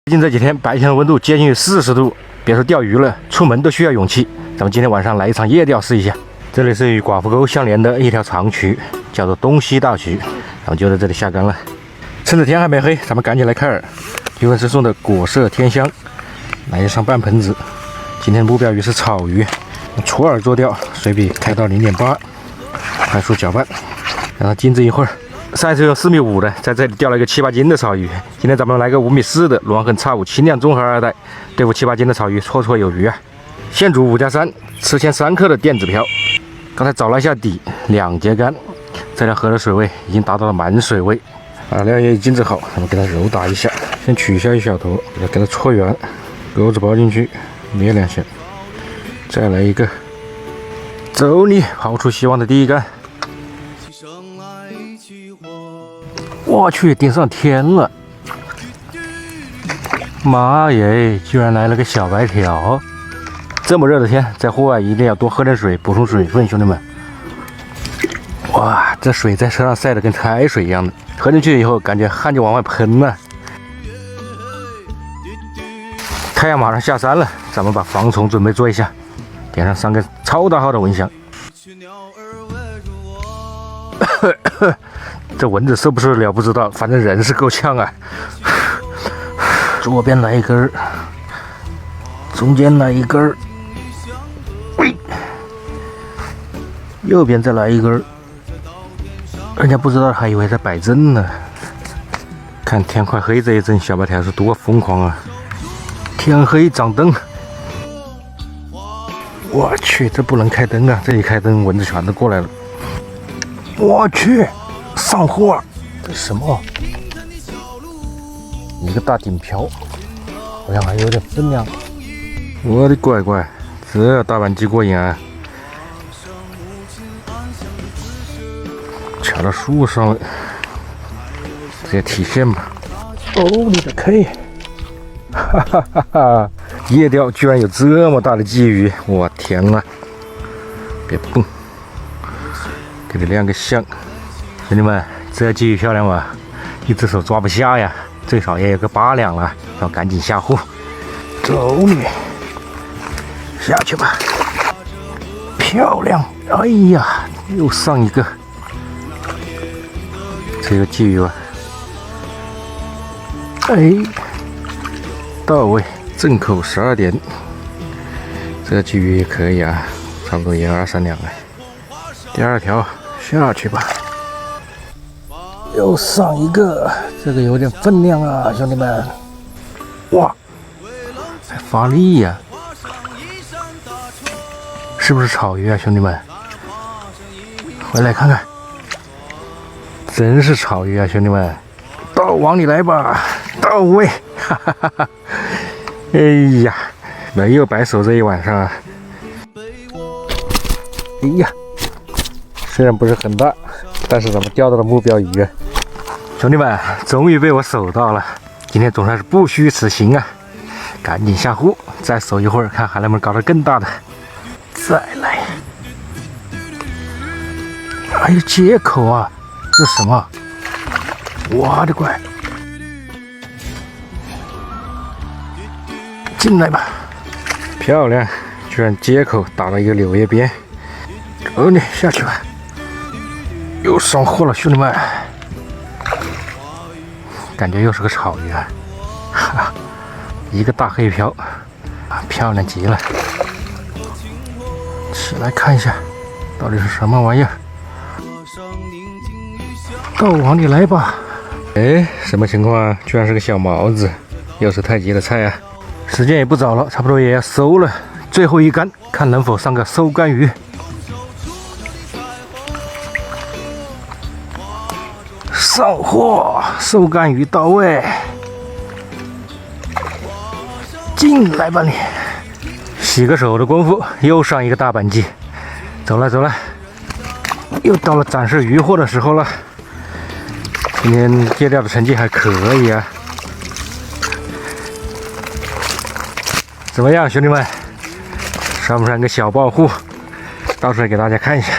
最近这几天白天的温度接近于40度，别说钓鱼了，出门都需要勇气。咱们今天晚上来一场夜钓试一下。这里是与寡妇沟相连的一条长渠，叫做东西大渠，咱们就在这里下竿了。趁着天还没黑，咱们赶紧来开饵。余文师送的果色天香，来上半盆子。今天目标鱼是草鱼，除饵做钓，水比开到0.8，快速搅拌，让它静置一会儿。上一次用4.5米的，在这里钓了一个7、8斤的草鱼。今天咱们来个5.4米的螺痕叉5轻量综合2代，对付7、8斤的草鱼绰绰有余啊！现煮5+3，吃前3克的电子漂。刚才找了一下底，2节竿，这条河的水位已经达到了满水位，饵料也静置好，咱们给它揉打一下，先取下一小头，给它搓圆，钩子包进去，捏2下，再来一个，走你！抛出希望的第一竿。我去，顶上天了！妈耶，居然来了个小白条！这么热的天，在户外一定要多喝点水，补充水分，兄弟们。哇，这水在车上晒得跟开水一样的，喝进去以后感觉汗就往外喷了。太阳马上下山了，咱们把防虫准备做一下，点上3根超大号的蚊香。这蚊子受不受得了不知道，反正人是够呛啊。左边来一根，中间来一根，喂，右边再来一根。人家不知道还以为在摆阵呢。看天快黑这一阵，小白条是多疯狂啊！天黑掌灯，我去，这不能开灯啊！这一开灯，蚊子全都过来了。我去！上货，这什么？一个大顶漂，好像还有点分量。我的乖乖，这大板鲫过瘾啊！卡到树上了，直接提线吧。哦，你的 K！ 哈哈哈哈！夜钓居然有这么大的鲫鱼，我天啊！别蹦，给你亮个相。兄弟们，这鲫鱼漂亮吧？一只手抓不下呀，最少也有个8两了，要赶紧下货。走你，下去吧。漂亮！哎呀，又上一个。这个鲫鱼吧，哎，到位，正口12点。这个鲫鱼也可以啊，差不多也2、3两了。第二条下去吧。又上一个，这个有点分量啊，兄弟们！哇，还发力呀、是不是草鱼啊，兄弟们？回来看看，真是草鱼啊，兄弟们！到网里来吧，到位！哈哈哈哈！哎呀，没有白守这一晚上啊！哎呀，虽然不是很大，但是咱们钓到了目标鱼啊！兄弟们，终于被我守到了！今天总算是不虚此行啊！赶紧下货，再守一会儿，看还能不能搞得更大的。再来，还有接口啊！这是什么？我的乖！进来吧！漂亮，居然接口打了一个柳叶边。走你下去吧！又上货了，兄弟们！感觉又是个草鱼啊！哈，一个大黑漂，漂亮极了！起来看一下，到底是什么玩意儿？到网里来吧！哎，什么情况啊？居然是个小毛子，又是太极的菜啊！时间也不早了，差不多也要收了，最后一竿，看能否上个收竿鱼。上货，收竿鱼到位，进来吧你！洗个手的功夫，又上一个大板鲫，走了走了，又到了展示渔获的时候了。今天夜钓的成绩还可以啊，怎么样，兄弟们？算不算个小暴户？到时候给大家看一下。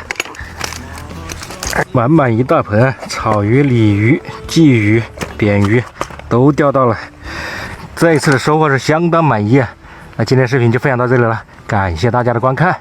满满一大盆草鱼、鲤鱼、鲫鱼、扁鱼都钓到了，这一次的收获是相当满意啊。那今天视频就分享到这里了，感谢大家的观看。